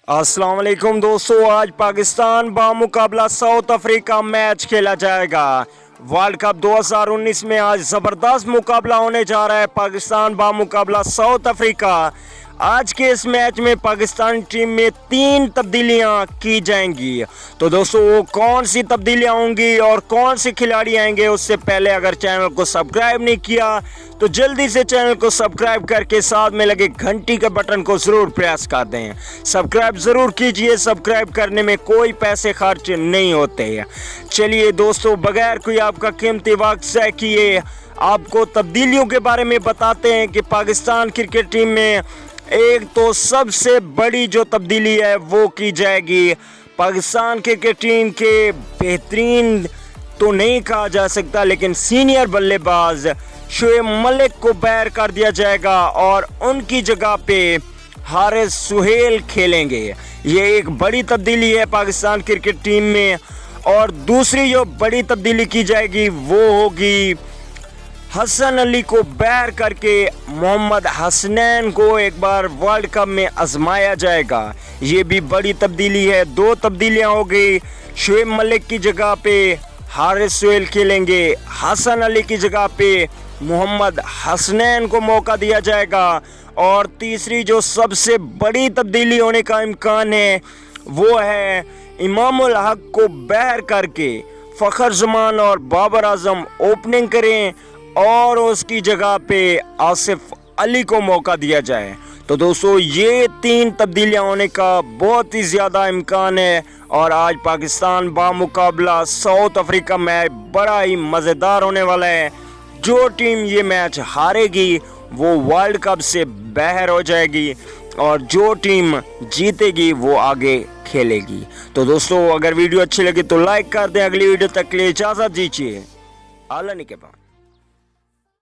अस्सलाम वालेकुम दोस्तों, आज पाकिस्तान बामुकाबला साउथ अफ्रीका मैच खेला जाएगा। वर्ल्ड कप 2019 में आज ज़बरदस्त मुकाबला होने जा रहा है पाकिस्तान बामुकाबला साउथ अफ्रीका। आज के इस मैच में पाकिस्तान टीम में 3 तब्दीलियां की जाएंगी। तो दोस्तों, वो कौन सी तब्दीलियां होंगी और कौन से खिलाड़ी आएंगे, उससे पहले अगर चैनल को सब्सक्राइब नहीं किया तो जल्दी से चैनल को सब्सक्राइब करके साथ में लगे घंटी के बटन को ज़रूर प्रेस कर दें। सब्सक्राइब ज़रूर कीजिए, सब्सक्राइब करने में कोई पैसे खर्च नहीं होते। चलिए दोस्तों, बगैर कोई आपका कीमती वक्त ज़ाया किए आपको तब्दीलियों के बारे में बताते हैं कि पाकिस्तान क्रिकेट टीम में एक तो सबसे बड़ी जो तब्दीली है वो की जाएगी। पाकिस्तान क्रिकेट टीम के बेहतरीन तो नहीं कहा जा सकता, लेकिन सीनियर बल्लेबाज शोएब मलिक को बाहर कर दिया जाएगा और उनकी जगह पे हारिस सुहेल खेलेंगे। ये एक बड़ी तब्दीली है पाकिस्तान क्रिकेट टीम में। और दूसरी जो बड़ी तब्दीली की जाएगी वो होगी हसन अली को बाहर करके मोहम्मद हसनैन को एक बार वर्ल्ड कप में आजमाया जाएगा। ये भी बड़ी तब्दीली है। 2 तब्दीलियां हो गई। शोएब मलिक की जगह पे हारिस सुहेल खेलेंगे, हसन अली की जगह पे मोहम्मद हसनैन को मौका दिया जाएगा। और तीसरी जो सबसे बड़ी तब्दीली होने का इम्कान है वो है इमामुल हक को बाहर करके फ़खर जमान और बाबर आजम ओपनिंग करें और उसकी जगह पे आसिफ अली को मौका दिया जाए। तो दोस्तों, ये 3 तब्दीलियां होने का बहुत ही ज़्यादा इम्कान है। और आज पाकिस्तान बामुकाबला साउथ अफ्रीका मैच बड़ा ही मज़ेदार होने वाला है। जो टीम ये मैच हारेगी वो वर्ल्ड कप से बाहर हो जाएगी और जो टीम जीतेगी वो आगे खेलेगी। तो दोस्तों, अगर वीडियो अच्छी लगी तो लाइक कर दें। अगली वीडियो तक के लिए इजाज़त दीजिए। आला निके।